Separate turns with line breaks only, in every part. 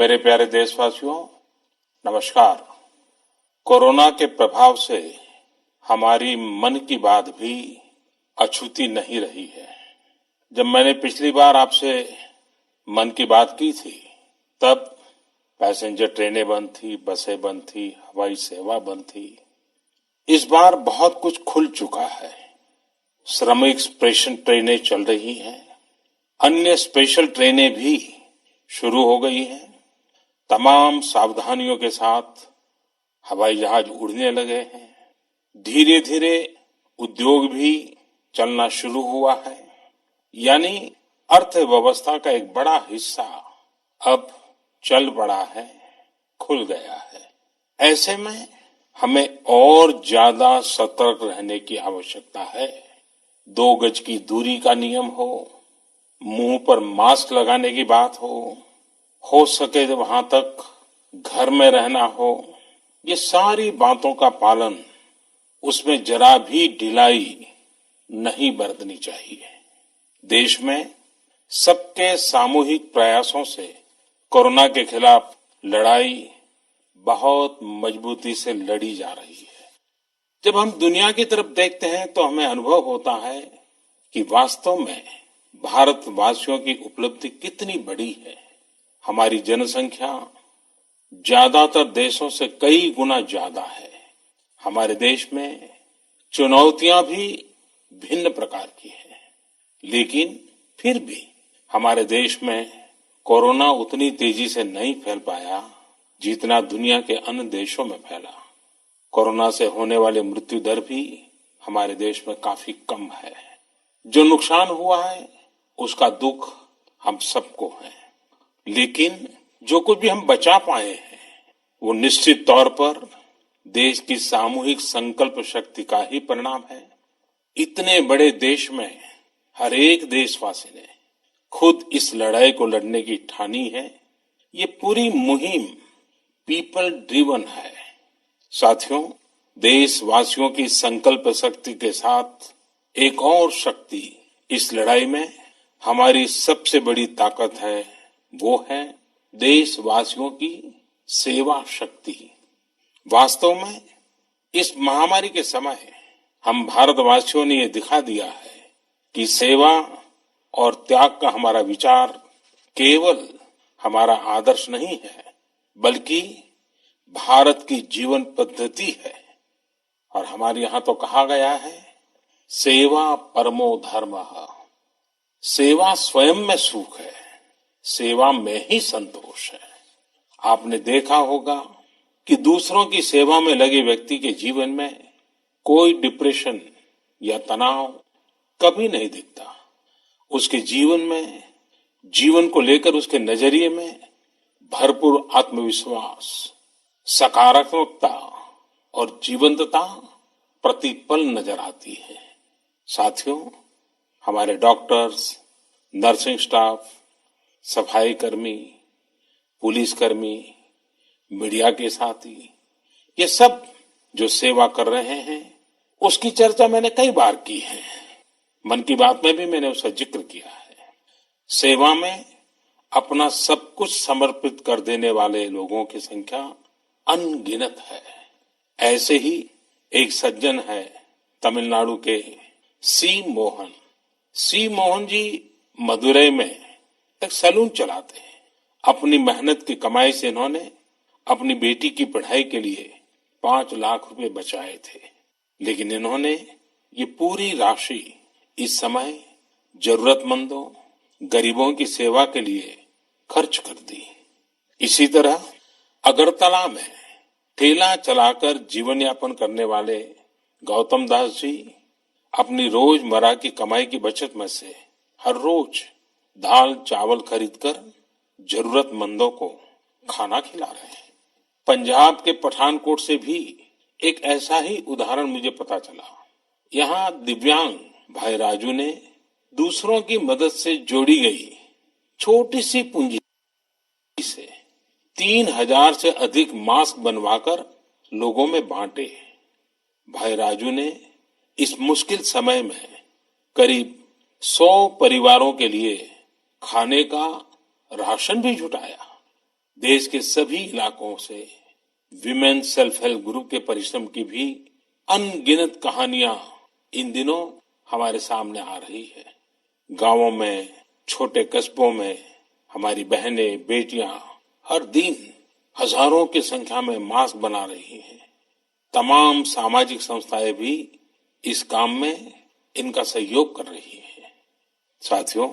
मेरे प्यारे देशवासियों, नमस्कार। कोरोना के प्रभाव से हमारी मन की बात भी अछूती नहीं रही है। जब मैंने पिछली बार आपसे मन की बात की थी, तब पैसेंजर ट्रेनें बंद थी, बसें बंद थी, हवाई सेवा बंद थी। इस बार बहुत कुछ खुल चुका है। श्रमिक स्पेशल ट्रेनें चल रही हैं, अन्य स्पेशल ट्रेनें भी शुरू हो गई हैं। तमाम सावधानियों के साथ हवाई जहाज उड़ने लगे हैं। धीरे धीरे उद्योग भी चलना शुरू हुआ है। यानी अर्थव्यवस्था का एक बड़ा हिस्सा अब चल पड़ा है, खुल गया है। ऐसे में हमें और ज्यादा सतर्क रहने की आवश्यकता है। 2 गज की दूरी का नियम हो, मुंह पर मास्क लगाने की बात हो सके तो वहां तक घर में रहना हो, ये सारी बातों का पालन, उसमें जरा भी ढिलाई नहीं बरतनी चाहिए। देश में सबके सामूहिक प्रयासों से कोरोना के खिलाफ लड़ाई बहुत मजबूती से लड़ी जा रही है। जब हम दुनिया की तरफ देखते हैं तो हमें अनुभव होता है कि वास्तव में भारतवासियों की उपलब्धि कितनी बड़ी है। हमारी जनसंख्या ज्यादातर देशों से कई गुना ज्यादा है। हमारे देश में चुनौतियां भी भिन्न प्रकार की हैं, लेकिन फिर भी हमारे देश में कोरोना उतनी तेजी से नहीं फैल पाया जितना दुनिया के अन्य देशों में फैला। कोरोना से होने वाले मृत्यु दर भी हमारे देश में काफी कम है। जो नुकसान हुआ है उसका दुख हम सबको है, लेकिन जो कुछ भी हम बचा पाए हैं वो निश्चित तौर पर देश की सामूहिक संकल्प शक्ति का ही परिणाम है। इतने बड़े देश में हर एक देशवासी ने खुद इस लड़ाई को लड़ने की ठानी है। ये पूरी मुहिम पीपल ड्रिवन है। साथियों, देशवासियों की संकल्प शक्ति के साथ एक और शक्ति इस लड़ाई में हमारी सबसे बड़ी ताकत है, वो है देशवासियों की सेवा शक्ति। वास्तव में इस महामारी के समय हम भारतवासियों ने ये दिखा दिया है कि सेवा और त्याग का हमारा विचार केवल हमारा आदर्श नहीं है, बल्कि भारत की जीवन पद्धति है। और हमारे यहां तो कहा गया है, सेवा परमो धर्मः। सेवा स्वयं में सुख है, सेवा में ही संतोष है। आपने देखा होगा कि दूसरों की सेवा में लगे व्यक्ति के जीवन में कोई डिप्रेशन या तनाव कभी नहीं दिखता। उसके जीवन में, जीवन को लेकर उसके नजरिए में भरपूर आत्मविश्वास, सकारात्मकता और जीवंतता प्रतिपल नजर आती है। साथियों, हमारे डॉक्टर्स, नर्सिंग स्टाफ, सफाई कर्मी, पुलिसकर्मी, मीडिया के साथी, ये सब जो सेवा कर रहे हैं उसकी चर्चा मैंने कई बार की है। मन की बात में भी मैंने उसका जिक्र किया है। सेवा में अपना सब कुछ समर्पित कर देने वाले लोगों की संख्या अनगिनत है। ऐसे ही एक सज्जन है तमिलनाडु के सी मोहन। सी मोहन जी मदुरई में एक सैलून चलाते हैं। अपनी मेहनत की कमाई से इन्होंने अपनी बेटी की पढ़ाई के लिए 5 लाख रुपए बचाए थे, लेकिन इन्होंने ये पूरी राशि इस समय जरूरतमंदों, गरीबों की सेवा के लिए खर्च कर दी। इसी तरह अगरतला में ठेला चलाकर जीवन यापन करने वाले गौतम दास जी अपनी रोजमर्रा की कमाई की बचत में से हर रोज दाल चावल खरीदकर जरूरतमंदों को खाना खिला रहे हैं। पंजाब के पठानकोट से भी एक ऐसा ही उदाहरण मुझे पता चला। यहाँ दिव्यांग भाई राजू ने दूसरों की मदद से जोड़ी गई छोटी सी पूंजी से 3000 से अधिक मास्क बनवाकर लोगों में बांटे। भाई राजू ने इस मुश्किल समय में करीब 100 परिवारों के लिए खाने का राशन भी जुटाया। देश के सभी इलाकों से विमेन सेल्फ हेल्प ग्रुप के परिश्रम की भी अनगिनत कहानियां इन दिनों हमारे सामने आ रही है। गांवों में, छोटे कस्बों में हमारी बहनें, बेटियां हर दिन हजारों की संख्या में मास्क बना रही हैं। तमाम सामाजिक संस्थाएं भी इस काम में इनका सहयोग कर रही हैं। साथियों,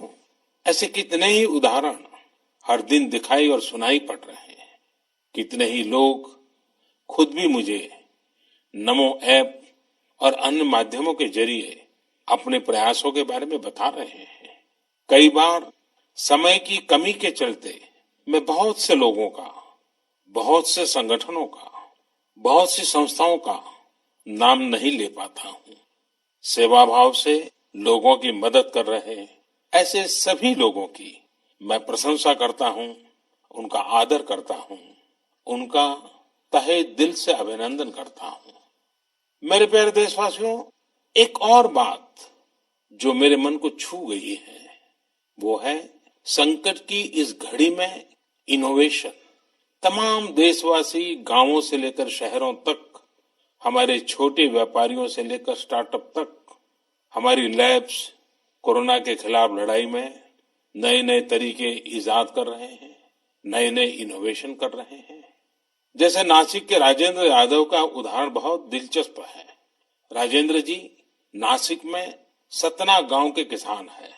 ऐसे कितने ही उदाहरण हर दिन दिखाई और सुनाई पड़ रहे हैं। कितने ही लोग खुद भी मुझे नमो ऐप और अन्य माध्यमों के जरिए अपने प्रयासों के बारे में बता रहे हैं। कई बार समय की कमी के चलते मैं बहुत से लोगों का, बहुत से संगठनों का, बहुत सी संस्थाओं का नाम नहीं ले पाता हूं। सेवा भाव से लोगों की मदद कर रहे ऐसे सभी लोगों की मैं प्रशंसा करता हूं, उनका आदर करता हूं, उनका तहे दिल से अभिनंदन करता हूं। मेरे प्यारे देशवासियों, एक और बात जो मेरे मन को छू गई है वो है संकट की इस घड़ी में इनोवेशन। तमाम देशवासी गांवों से लेकर शहरों तक, हमारे छोटे व्यापारियों से लेकर स्टार्टअप तक, हमारी लैब्स कोरोना के खिलाफ लड़ाई में नए नए तरीके इजाद कर रहे हैं, नए नए इनोवेशन कर रहे हैं। जैसे नासिक के राजेंद्र यादव का उदाहरण बहुत दिलचस्प है। राजेंद्र जी नासिक में सतना गांव के किसान हैं।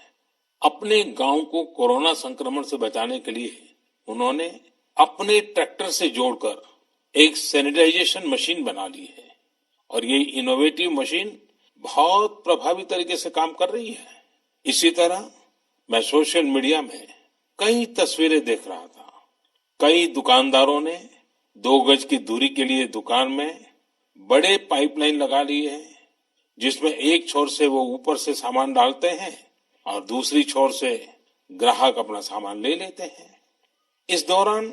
अपने गांव को कोरोना संक्रमण से बचाने के लिए उन्होंने अपने ट्रैक्टर से जोड़कर एक सैनिटाइजेशन मशीन बना ली है और ये इनोवेटिव मशीन बहुत प्रभावी तरीके से काम कर रही है। इसी तरह मैं सोशल मीडिया में कई तस्वीरें देख रहा था। कई दुकानदारों ने 2 गज की दूरी के लिए दुकान में बड़े पाइपलाइन लगा लिए हैं, जिसमें एक छोर से वो ऊपर से सामान डालते हैं और दूसरी छोर से ग्राहक अपना सामान ले लेते हैं। इस दौरान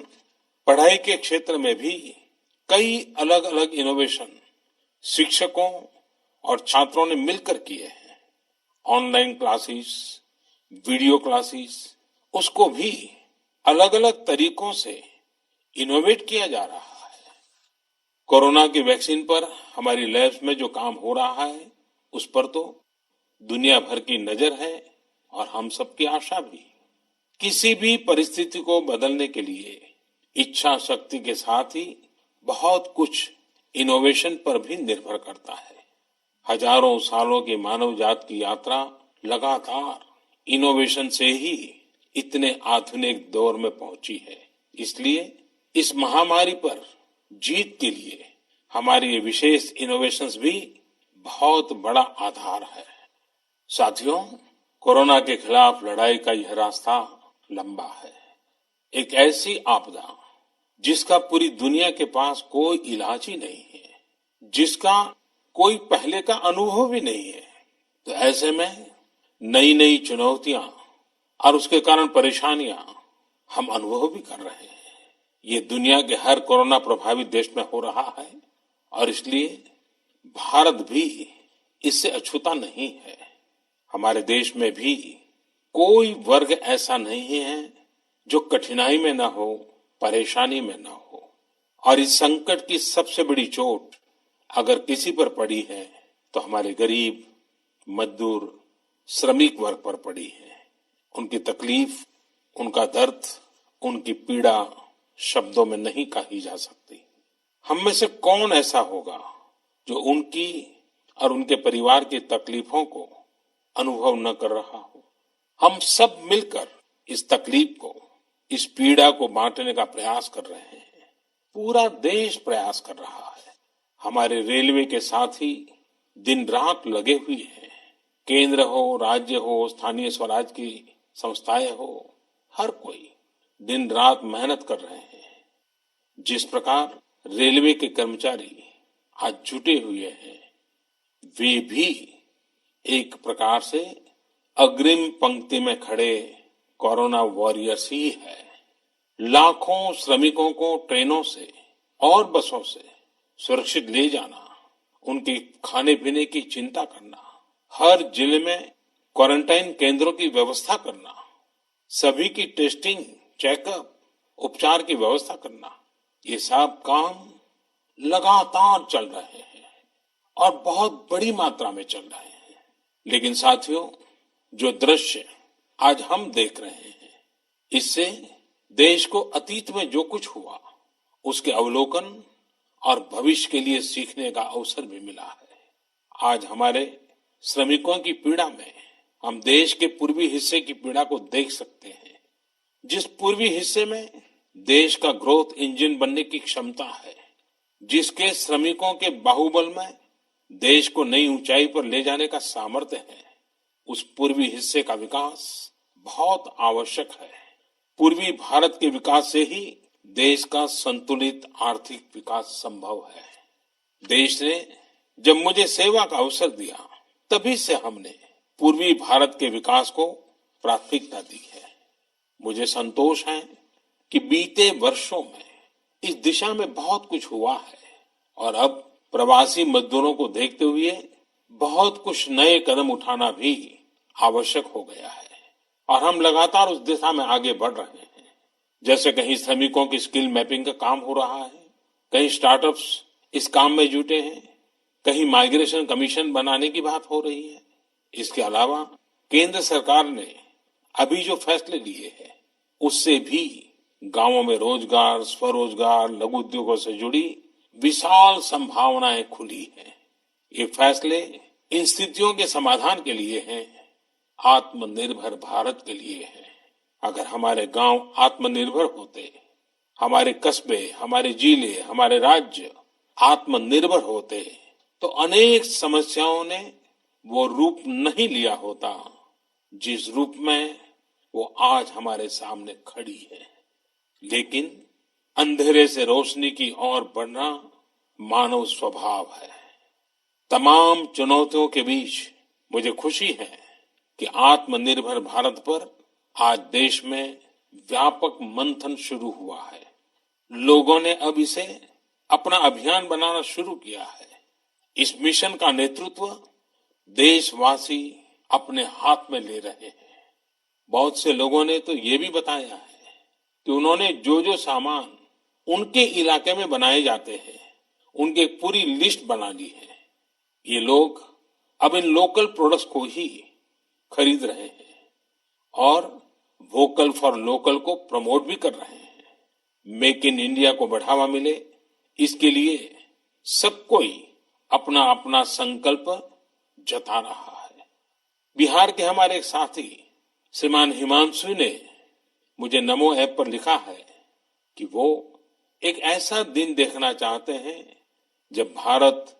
पढ़ाई के क्षेत्र में भी कई अलग अलग इनोवेशन शिक्षकों और छात्रों ने मिलकर किए हैं। ऑनलाइन क्लासेस, वीडियो क्लासेस, उसको भी अलग अलग तरीकों से इनोवेट किया जा रहा है। कोरोना की वैक्सीन पर हमारी लैब्स में जो काम हो रहा है उस पर तो दुनिया भर की नजर है और हम सबकी आशा भी। किसी भी परिस्थिति को बदलने के लिए इच्छा शक्ति के साथ ही बहुत कुछ इनोवेशन पर भी निर्भर करता है। हजारों सालों की मानव जात की यात्रा लगातार इनोवेशन से ही इतने आधुनिक दौर में पहुंची है। इसलिए इस महामारी पर जीत के लिए हमारी ये विशेष इनोवेशंस भी बहुत बड़ा आधार है। साथियों, कोरोना के खिलाफ लड़ाई का यह रास्ता लंबा है। एक ऐसी आपदा जिसका पूरी दुनिया के पास कोई इलाज ही नहीं है, जिसका कोई पहले का अनुभव भी नहीं है, तो ऐसे में नई नई चुनौतियां और उसके कारण परेशानियां हम अनुभव भी कर रहे हैं। ये दुनिया के हर कोरोना प्रभावित देश में हो रहा है और इसलिए भारत भी इससे अछूता नहीं है। हमारे देश में भी कोई वर्ग ऐसा नहीं है जो कठिनाई में ना हो, परेशानी में ना हो। और इस संकट की सबसे बड़ी चोट अगर किसी पर पड़ी है तो हमारे गरीब, मजदूर, श्रमिक वर्ग पर पड़ी है। उनकी तकलीफ, उनका दर्द, उनकी पीड़ा शब्दों में नहीं कही जा सकती। हम में से कौन ऐसा होगा जो उनकी और उनके परिवार की तकलीफों को अनुभव न कर रहा हो। हम सब मिलकर इस तकलीफ को, इस पीड़ा को बांटने का प्रयास कर रहे हैं। पूरा देश प्रयास कर रहा है। हमारे रेलवे के साथी दिन रात लगे हुए हैं। केंद्र हो, राज्य हो, स्थानीय स्वराज की संस्थाएं हो, हर कोई दिन रात मेहनत कर रहे हैं। जिस प्रकार रेलवे के कर्मचारी आज जुटे हुए हैं, वे भी एक प्रकार से अग्रिम पंक्ति में खड़े कोरोना वॉरियर्स ही है। लाखों श्रमिकों को ट्रेनों से और बसों से सुरक्षित ले जाना, उनके खाने पीने की चिंता करना, हर जिले में क्वारंटाइन केंद्रों की व्यवस्था करना, सभी की टेस्टिंग, चेकअप, उपचार की व्यवस्था करना, ये सब काम लगातार चल रहे हैं और बहुत बड़ी मात्रा में चल रहे हैं। लेकिन साथियों, जो दृश्य आज हम देख रहे हैं, इससे देश को अतीत में जो कुछ हुआ उसके अवलोकन और भविष्य के लिए सीखने का अवसर भी मिला है। आज हमारे श्रमिकों की पीड़ा में हम देश के पूर्वी हिस्से की पीड़ा को देख सकते हैं। जिस पूर्वी हिस्से में देश का ग्रोथ इंजन बनने की क्षमता है, जिसके श्रमिकों के बाहुबल में देश को नई ऊंचाई पर ले जाने का सामर्थ्य है, उस पूर्वी हिस्से का विकास बहुत आवश्यक है। पूर्वी भारत के विकास से ही देश का संतुलित आर्थिक विकास संभव है। देश ने जब मुझे सेवा का अवसर दिया, तभी से हमने पूर्वी भारत के विकास को प्राथमिकता दी है। मुझे संतोष है कि बीते वर्षों में इस दिशा में बहुत कुछ हुआ है और अब प्रवासी मजदूरों को देखते हुए बहुत कुछ नए कदम उठाना भी आवश्यक हो गया है और हम लगातार उस दिशा में आगे बढ़ रहे हैं। जैसे कहीं श्रमिकों की स्किल मैपिंग का काम हो रहा है, कहीं स्टार्टअप्स इस काम में जुटे हैं, कहीं माइग्रेशन कमीशन बनाने की बात हो रही है। इसके अलावा केंद्र सरकार ने अभी जो फैसले लिए हैं, उससे भी गांवों में रोजगार, स्वरोजगार, लघु उद्योगों से जुड़ी विशाल संभावनाएं खुली हैं। ये फैसले इन स्थितियों के समाधान के लिए हैं, आत्मनिर्भर भारत के लिए हैं। अगर हमारे गांव आत्मनिर्भर होते, हमारे कस्बे, हमारे जिले, हमारे राज्य आत्मनिर्भर होते, तो अनेक समस्याओं ने वो रूप नहीं लिया होता जिस रूप में वो आज हमारे सामने खड़ी है। लेकिन अंधेरे से रोशनी की ओर बढ़ना मानव स्वभाव है। तमाम चुनौतियों के बीच मुझे खुशी है कि आत्मनिर्भर भारत पर आज देश में व्यापक मंथन शुरू हुआ है। लोगों ने अब इसे अपना अभियान बनाना शुरू किया है। इस मिशन का नेतृत्व देशवासी अपने हाथ में ले रहे हैं। बहुत से लोगों ने तो ये भी बताया है कि उन्होंने जो जो सामान उनके इलाके में बनाए जाते हैं, उनकी एक पूरी लिस्ट बना ली है। ये लोग अब इन लोकल प्रोडक्ट्स को ही खरीद रहे हैं और वोकल फॉर लोकल को प्रमोट भी कर रहे हैं। मेक इन इंडिया को बढ़ावा मिले, इसके लिए सब कोई अपना अपना संकल्प जता रहा है। बिहार के हमारे एक साथी श्रीमान हिमांशु ने मुझे नमो ऐप पर लिखा है कि वो एक ऐसा दिन देखना चाहते हैं जब भारत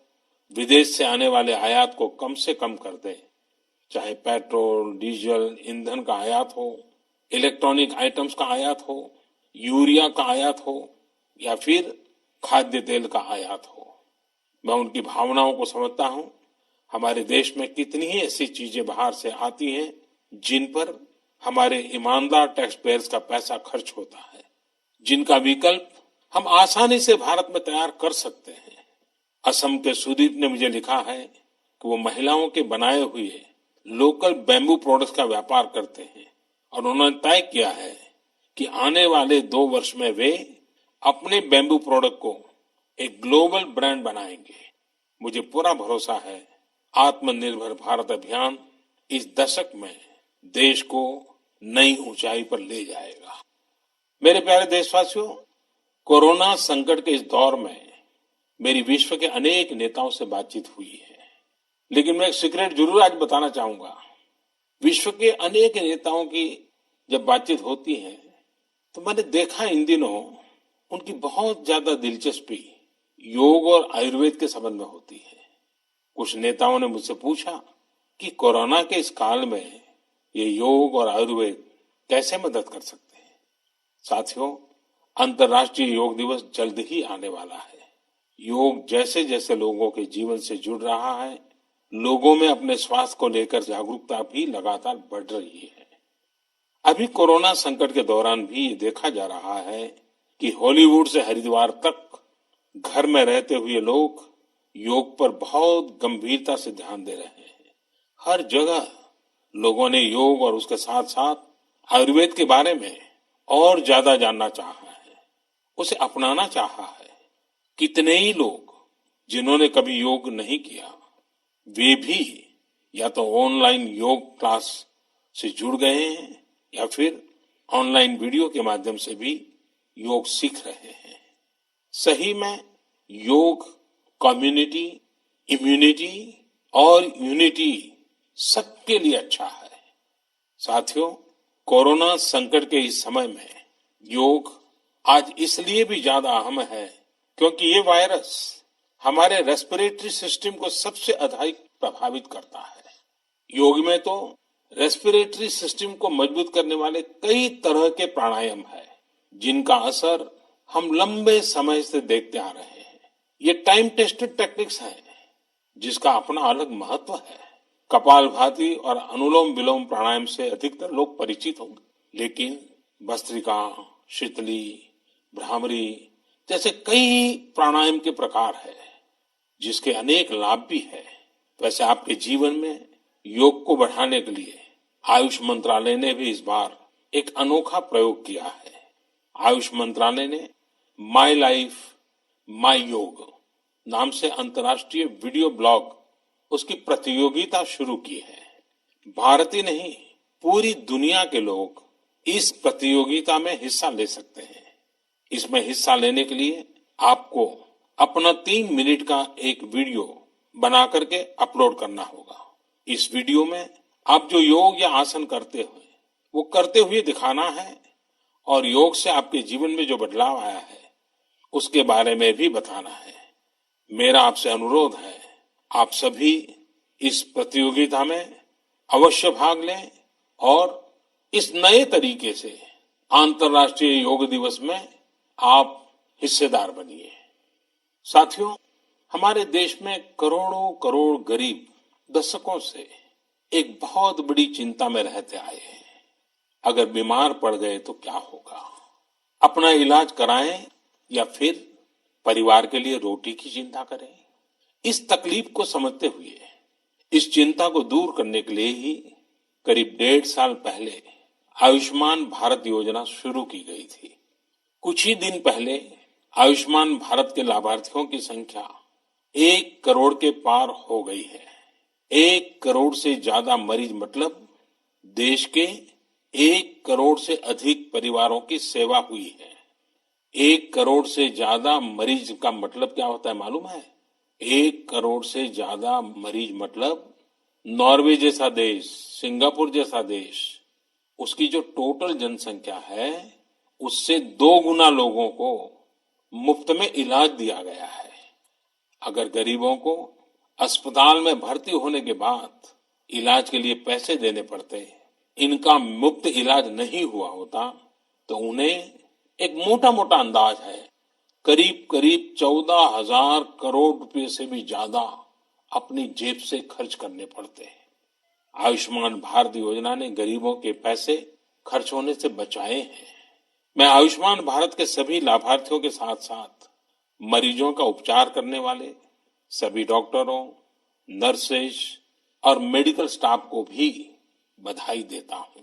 विदेश से आने वाले आयात को कम से कम कर दे, चाहे पेट्रोल, डीजल, ईंधन का आयात हो, इलेक्ट्रॉनिक आइटम्स का आयात हो, यूरिया का आयात हो या फिर खाद्य तेल का आयात हो। मैं उनकी भावनाओं को समझता हूं। हमारे देश में कितनी ही ऐसी चीजें बाहर से आती हैं जिन पर हमारे ईमानदार टैक्स पेयर्स का पैसा खर्च होता है, जिनका विकल्प हम आसानी से भारत में तैयार कर सकते हैं। असम के सुदीप ने मुझे लिखा है कि वो महिलाओं के बनाए हुए लोकल बैम्बू प्रोडक्ट्स का व्यापार करते हैं और उन्होंने तय किया है कि आने वाले 2 वर्ष में वे अपने बैम्बू प्रोडक्ट को एक ग्लोबल ब्रांड बनाएंगे। मुझे पूरा भरोसा है आत्मनिर्भर भारत अभियान इस दशक में देश को नई ऊंचाई पर ले जाएगा। मेरे प्यारे देशवासियों, कोरोना संकट के इस दौर में मेरी विश्व के अनेक नेताओं से बातचीत हुई है, लेकिन मैं एक सीक्रेट जरूर आज बताना चाहूंगा। विश्व के अनेक नेताओं की जब बातचीत होती है तो मैंने देखा इन दिनों उनकी बहुत ज्यादा दिलचस्पी योग और आयुर्वेद के संबंध में होती है। कुछ नेताओं ने मुझसे पूछा कि कोरोना के इस काल में ये योग और आयुर्वेद कैसे मदद कर सकते हैं। साथियों, अंतर्राष्ट्रीय योग दिवस जल्द ही आने वाला है। योग जैसे जैसे लोगों के जीवन से जुड़ रहा है, लोगों में अपने स्वास्थ्य को लेकर जागरूकता भी लगातार बढ़ रही है। अभी कोरोना संकट के दौरान भी ये देखा जा रहा है कि हॉलीवुड से हरिद्वार तक घर में रहते हुए लोग योग पर बहुत गंभीरता से ध्यान दे रहे हैं। हर जगह लोगों ने योग और उसके साथ साथ आयुर्वेद के बारे में और ज्यादा जानना चाहा है। उसे अपनाना चाहा है। कितने ही लोग जिन्होंने कभी योग नहीं किया, वे भी या तो ऑनलाइन योग क्लास से जुड़ गए हैं या फिर ऑनलाइन वीडियो के माध्यम से भी योग सीख रहे हैं। सही में योग कम्युनिटी, इम्यूनिटी और यूनिटी सबके लिए अच्छा है। साथियों, कोरोना संकट के इस समय में योग आज इसलिए भी ज्यादा अहम है क्योंकि ये वायरस हमारे रेस्पिरेटरी सिस्टम को सबसे अधिक प्रभावित करता है। योग में तो रेस्पिरेटरी सिस्टम को मजबूत करने वाले कई तरह के प्राणायाम है, जिनका असर हम लंबे समय से देखते आ रहे हैं। ये टाइम टेस्टेड टेक्निक्स हैं, जिसका अपना अलग महत्व है। कपालभाति और अनुलोम विलोम प्राणायाम से अधिकतर लोग परिचित होंगे, लेकिन भस्त्रिका, शीतली, भ्रामरी जैसे कई प्राणायाम के प्रकार है, जिसके अनेक लाभ भी है। वैसे आपके जीवन में योग को बढ़ाने के लिए आयुष मंत्रालय ने भी इस बार एक अनोखा प्रयोग किया है। आयुष मंत्रालय ने माई लाइफ माई योग नाम से अंतर्राष्ट्रीय वीडियो ब्लॉग उसकी प्रतियोगिता शुरू की है। भारत ही नहीं, पूरी दुनिया के लोग इस प्रतियोगिता में हिस्सा ले सकते हैं। इसमें हिस्सा लेने के लिए आपको अपना 3 मिनट का एक वीडियो बना करके अपलोड करना होगा। इस वीडियो में आप जो योग या आसन करते हुए वो करते हुए दिखाना है और योग से आपके जीवन में जो बदलाव आया है उसके बारे में भी बताना है। मेरा आपसे अनुरोध है, आप सभी इस प्रतियोगिता में अवश्य भाग लें और इस नए तरीके से अंतर्राष्ट्रीय योग दिवस में आप हिस्सेदार बनिए। साथियों, हमारे देश में करोड़ों करोड़ गरीब दशकों से एक बहुत बड़ी चिंता में रहते आए हैं। अगर बीमार पड़ गए तो क्या होगा? अपना इलाज कराएं या फिर परिवार के लिए रोटी की चिंता करें? इस तकलीफ को समझते हुए, इस चिंता को दूर करने के लिए ही करीब 1.5 साल पहले आयुष्मान भारत योजना शुरू की गई थी। कुछ ही दिन पहले आयुष्मान भारत के लाभार्थियों की संख्या 1 करोड़ के पार हो गई है। 1 करोड़ से ज्यादा मरीज मतलब देश के 1 करोड़ से अधिक परिवारों की सेवा हुई है। 1 करोड़ से ज्यादा मरीज का मतलब क्या होता है मालूम है? 1 करोड़ से ज्यादा मरीज मतलब नॉर्वे जैसा देश, सिंगापुर जैसा देश, उसकी जो टोटल जनसंख्या है उससे 2 गुना लोगों को मुफ्त में इलाज दिया गया है। अगर गरीबों को अस्पताल में भर्ती होने के बाद इलाज के लिए पैसे देने पड़ते, इनका मुफ्त इलाज नहीं हुआ होता, तो उन्हें एक मोटा मोटा अंदाज है करीब करीब 14,000 करोड़ रुपए से भी ज्यादा अपनी जेब से खर्च करने पड़ते हैं। आयुष्मान भारत योजना ने गरीबों के पैसे खर्च होने से बचाए हैं। मैं आयुष्मान भारत के सभी लाभार्थियों के साथ साथ मरीजों का उपचार करने वाले सभी डॉक्टरों, नर्सेज और मेडिकल स्टाफ को भी बधाई देता हूं।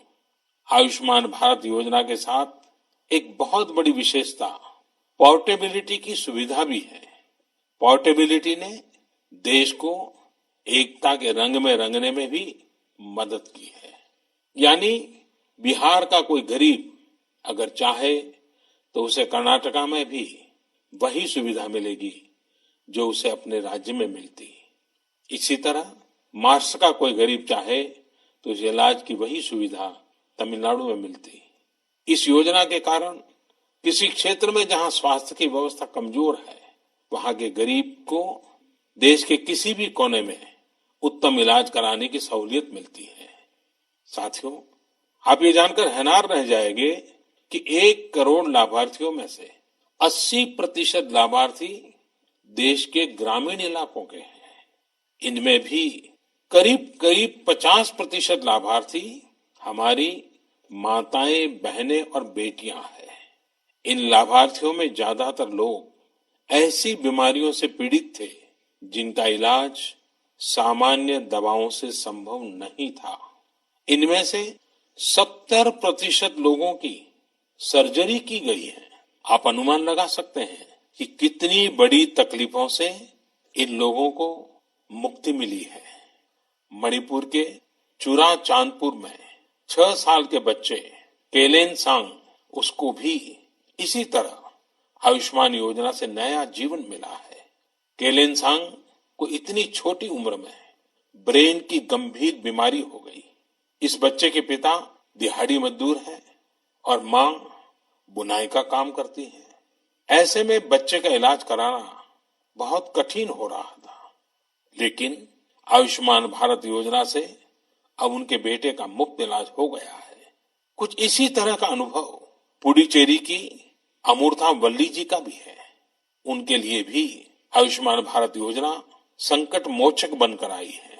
आयुष्मान भारत योजना के साथ एक बहुत बड़ी विशेषता पोर्टेबिलिटी की सुविधा भी है। पोर्टेबिलिटी ने देश को एकता के रंग में रंगने में भी मदद की है। यानी बिहार का कोई गरीब अगर चाहे तो उसे कर्नाटका में भी वही सुविधा मिलेगी जो उसे अपने राज्य में मिलती। इसी तरह महाराष्ट्र का कोई गरीब चाहे तो उसे इलाज की वही सुविधा तमिलनाडु में मिलती। इस योजना के कारण किसी क्षेत्र में जहां स्वास्थ्य की व्यवस्था कमजोर है, वहां के गरीब को देश के किसी भी कोने में उत्तम इलाज कराने की सहूलियत मिलती है। साथियों, आप ये जानकर हैरान रह जाएंगे कि 1 करोड़ लाभार्थियों में से 80% लाभार्थी देश के ग्रामीण इलाकों के हैं। इनमें भी करीब करीब 50% लाभार्थी हमारी माताएं, बहनें और बेटियां हैं। इन लाभार्थियों में ज्यादातर लोग ऐसी बीमारियों से पीड़ित थे जिनका इलाज सामान्य दवाओं से संभव नहीं था। इनमें से 70% लोगों की सर्जरी की गई है। आप अनुमान लगा सकते हैं कि कितनी बड़ी तकलीफों से इन लोगों को मुक्ति मिली है। मणिपुर के चुरा चांदपुर में 6 साल के बच्चे केलेन सांग, उसको भी इसी तरह आयुष्मान योजना से नया जीवन मिला है। केलेन सांग को इतनी छोटी उम्र में ब्रेन की गंभीर बीमारी हो गई। इस बच्चे के पिता दिहाड़ी मजदूर हैं और मां बुनाई का काम करती है। ऐसे में बच्चे का इलाज कराना बहुत कठिन हो रहा था, लेकिन आयुष्मान भारत योजना से अब उनके बेटे का मुफ्त इलाज हो गया है। कुछ इसी तरह का अनुभव पुडुचेरी की अमूर्था वल्ली जी का भी है। उनके लिए भी आयुष्मान भारत योजना संकट मोचक बनकर आई है।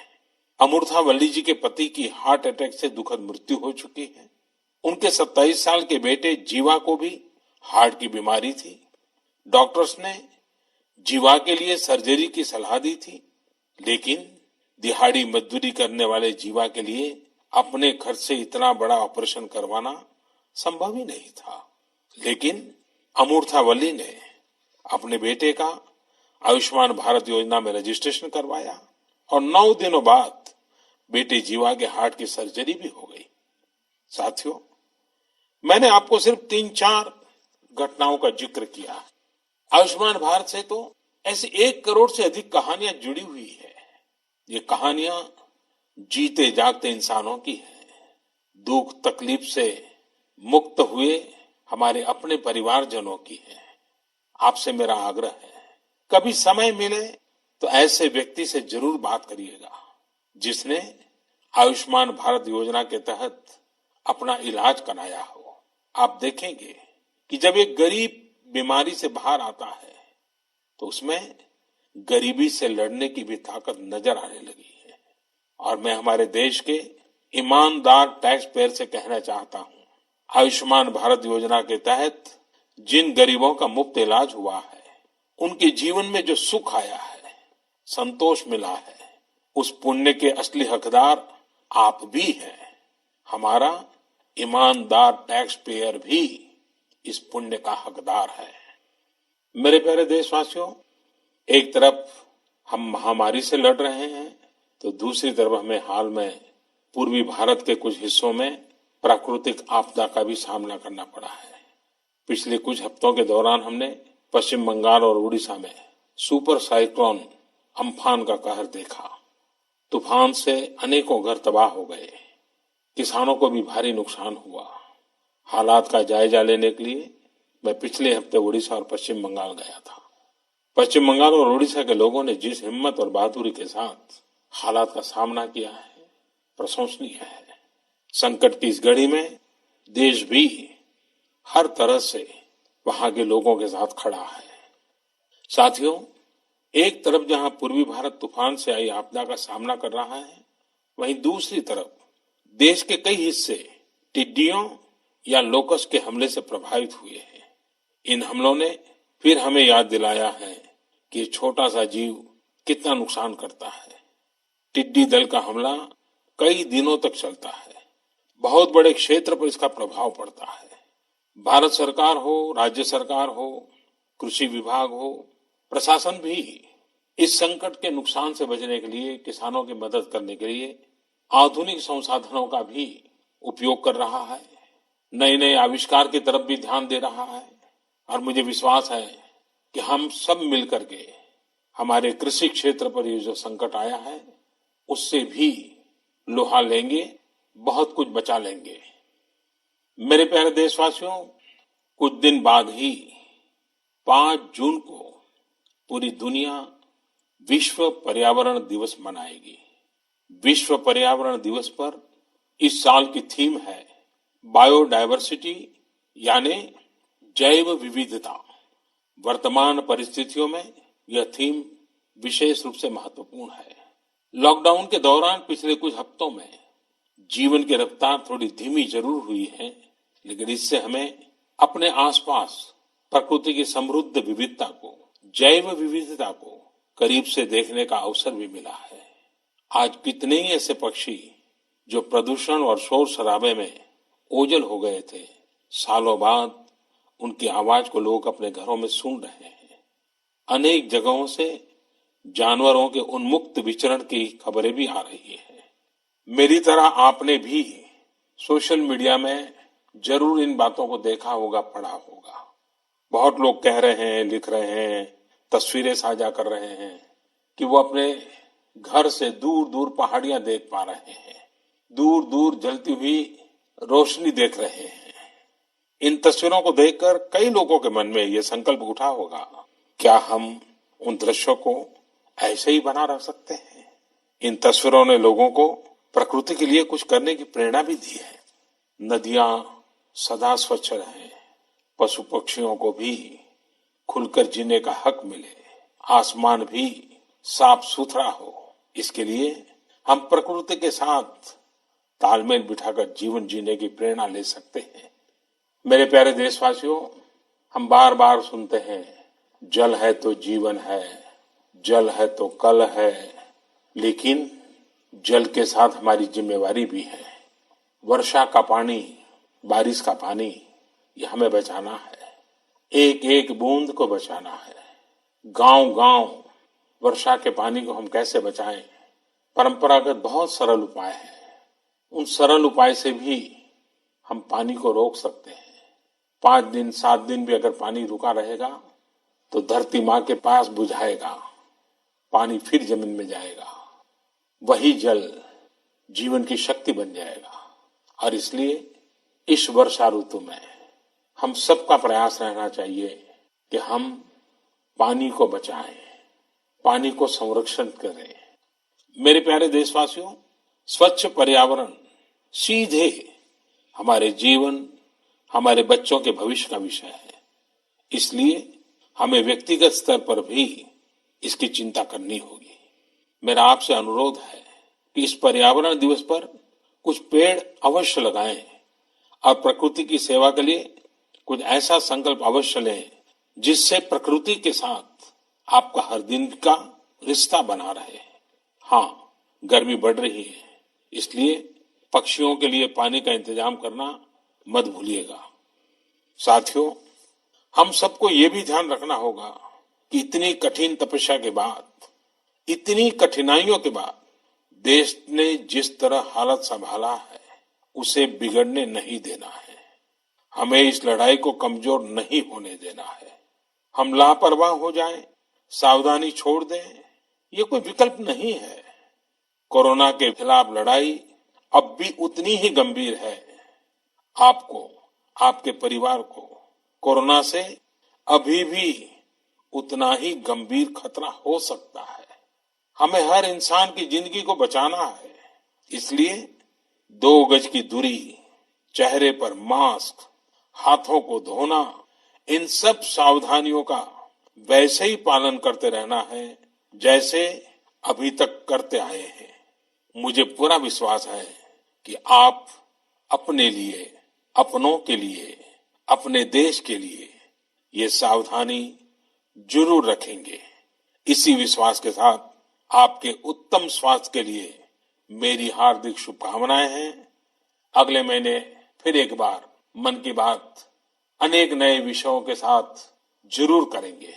अमूर्था वल्ली जी के पति की हार्ट अटैक से दुखद मृत्यु हो चुकी है। उनके 27 साल के बेटे जीवा को भी हार्ट की बीमारी थी। डॉक्टर्स ने जीवा के लिए सर्जरी की सलाह दी थी, लेकिन दिहाड़ी मजदूरी करने वाले जीवा के लिए अपने खर्च से इतना बड़ा ऑपरेशन करवाना संभव ही नहीं था। लेकिन अमूर्था वल्ली ने अपने बेटे का आयुष्मान भारत योजना में रजिस्ट्रेशन करवाया और 9 दिनों बाद बेटे जीवा के हार्ट की सर्जरी भी हो गई। साथियों, मैंने आपको सिर्फ 3-4 घटनाओं का जिक्र किया। आयुष्मान भारत से तो ऐसी 1 करोड़ से अधिक कहानियां जुड़ी हुई है। ये कहानियां जीते जागते इंसानों की हैं। दुख तकलीफ से मुक्त हुए हमारे अपने परिवारजनों की है। आपसे मेरा आग्रह है, कभी समय मिले तो ऐसे व्यक्ति से जरूर बात करिएगा जिसने आयुष्मान भारत योजना के तहत अपना इलाज कराया हो। आप देखेंगे कि जब एक गरीब बीमारी से बाहर आता है तो उसमें गरीबी से लड़ने की भी ताकत नजर आने लगी है। और मैं हमारे देश के ईमानदार टैक्स पेयर से कहना चाहता हूं, आयुष्मान भारत योजना के तहत जिन गरीबों का मुफ्त इलाज हुआ है, उनके जीवन में जो सुख आया है, संतोष मिला है, उस पुण्य के असली हकदार आप भी हैं। हमारा ईमानदार टैक्स पेयर भी इस पुण्य का हकदार है। मेरे प्यारे देशवासियों, एक तरफ हम महामारी से लड़ रहे हैं तो दूसरी तरफ हमें हाल में पूर्वी भारत के कुछ हिस्सों में प्राकृतिक आपदा का भी सामना करना पड़ा है। पिछले कुछ हफ्तों के दौरान हमने पश्चिम बंगाल और उड़ीसा में सुपर साइक्लोन अम्फान का कहर देखा। तूफान से अनेकों घर तबाह हो गए, किसानों को भी भारी नुकसान हुआ। हालात का जायजा लेने के लिए मैं पिछले हफ्ते उड़ीसा और पश्चिम बंगाल गया था। पश्चिम बंगाल और उड़ीसा के लोगों ने जिस हिम्मत और बहादुरी के साथ हालात का सामना किया है, प्रशंसनीय है। संकट की इस घड़ी में देश भी हर तरह से वहां के लोगों के साथ खड़ा है। साथियों, एक तरफ जहां पूर्वी भारत तूफान से आई आपदा का सामना कर रहा है, वहीं दूसरी तरफ देश के कई हिस्से टिड्डियों या लोकस्ट के हमले से प्रभावित हुए हैं। इन हमलों ने फिर हमें याद दिलाया है कि छोटा सा जीव कितना नुकसान करता है। टिड्डी दल का हमला कई दिनों तक चलता है, बहुत बड़े क्षेत्र पर इसका प्रभाव पड़ता है। भारत सरकार हो, राज्य सरकार हो, कृषि विभाग हो, प्रशासन भी इस संकट के नुकसान से बचने के लिए, किसानों की मदद करने के लिए आधुनिक संसाधनों का भी उपयोग कर रहा है। नए नए आविष्कार की तरफ भी ध्यान दे रहा है। और मुझे विश्वास है कि हम सब मिलकर के हमारे कृषि क्षेत्र पर ये जो संकट आया है, उससे भी लोहा लेंगे, बहुत कुछ बचा लेंगे। मेरे प्यारे देशवासियों, कुछ दिन बाद ही 5 जून को पूरी दुनिया विश्व पर्यावरण दिवस मनाएगी। विश्व पर्यावरण दिवस पर इस साल की थीम है बायोडायवर्सिटी, यानी जैव विविधता। वर्तमान परिस्थितियों में यह थीम विशेष रूप से महत्वपूर्ण है। लॉकडाउन के दौरान पिछले कुछ हफ्तों में जीवन की रफ्तार थोड़ी धीमी जरूर हुई है, लेकिन इससे हमें अपने आसपास प्रकृति की समृद्ध विविधता को, जैव विविधता को करीब से देखने का अवसर भी मिला है। आज कितने ही ऐसे पक्षी जो प्रदूषण और शोर शराबे में ओझल हो गए थे, सालों बाद उनकी आवाज को लोग अपने घरों में सुन रहे हैं। अनेक जगहों से जानवरों के उन्मुक्त विचरण की खबरें भी आ रही हैं। मेरी तरह आपने भी सोशल मीडिया में जरूर इन बातों को देखा होगा, पढ़ा होगा। बहुत लोग कह रहे हैं, लिख रहे हैं, तस्वीरें साझा कर रहे हैं कि वो अपने घर से दूर दूर पहाड़ियां देख पा रहे हैं, दूर दूर जलती हुई रोशनी देख रहे हैं। इन तस्वीरों को देखकर कई लोगों के मन में ये संकल्प उठा होगा, क्या हम उन दृश्यों को ऐसे ही बना रख सकते हैं? इन तस्वीरों ने लोगों को प्रकृति के लिए कुछ करने की प्रेरणा भी दी है। नदियां सदा स्वच्छ रहें, पशु पक्षियों को भी खुलकर जीने का हक मिले, आसमान भी साफ सुथरा हो, इसके लिए हम प्रकृति के साथ तालमेल बिठाकर जीवन जीने की प्रेरणा ले सकते हैं। मेरे प्यारे देशवासियों, हम बार बार सुनते हैं, जल है तो जीवन है, जल है तो कल है, लेकिन जल के साथ हमारी जिम्मेवारी भी है। वर्षा का पानी, बारिश का पानी, ये हमें बचाना है। एक एक बूंद को बचाना है। गांव गांव वर्षा के पानी को हम कैसे बचाएं? परंपरागत बहुत सरल उपाय है। उन सरल उपाय से भी हम पानी को रोक सकते हैं। 5 दिन 7 दिन भी अगर पानी रुका रहेगा तो धरती माँ के पास बुझाएगा, पानी फिर जमीन में जाएगा, वही जल जीवन की शक्ति बन जाएगा। और इसलिए इस वर्षा ऋतु में हम सबका प्रयास रहना चाहिए कि हम पानी को बचाएं, पानी को संरक्षण करें। मेरे प्यारे देशवासियों, स्वच्छ पर्यावरण सीधे हमारे जीवन, हमारे बच्चों के भविष्य का विषय है। इसलिए हमें व्यक्तिगत स्तर पर भी इसकी चिंता करनी होगी। मेरा आपसे अनुरोध है कि इस पर्यावरण दिवस पर कुछ पेड़ अवश्य लगाएं और प्रकृति की सेवा के लिए कुछ ऐसा संकल्प अवश्य लें जिससे प्रकृति के साथ आपका हर दिन का रिश्ता बना रहे। हाँ, गर्मी बढ़ रही है, इसलिए पक्षियों के लिए पानी का इंतजाम करना मत भूलिएगा। साथियों, हम सबको ये भी ध्यान रखना होगा कि इतनी कठिन तपस्या के बाद, इतनी कठिनाइयों के बाद देश ने जिस तरह हालत संभाला है, उसे बिगड़ने नहीं देना है। हमें इस लड़ाई को कमजोर नहीं होने देना है। हम लापरवाह हो जाएं, सावधानी छोड़ दें, ये कोई विकल्प नहीं है। कोरोना के खिलाफ लड़ाई अब भी उतनी ही गंभीर है। आपको, आपके परिवार को कोरोना से अभी भी उतना ही गंभीर खतरा हो सकता है। हमें हर इंसान की जिंदगी को बचाना है। इसलिए 2 गज की दूरी, चेहरे पर मास्क, हाथों को धोना, इन सब सावधानियों का वैसे ही पालन करते रहना है जैसे अभी तक करते आए हैं। मुझे पूरा विश्वास है कि आप अपने लिए, अपनों के लिए, अपने देश के लिए ये सावधानी जरूर रखेंगे। इसी विश्वास के साथ आपके उत्तम स्वास्थ्य के लिए मेरी हार्दिक शुभकामनाएं हैं। अगले महीने फिर एक बार मन की बात अनेक नए विषयों के साथ जरूर करेंगे।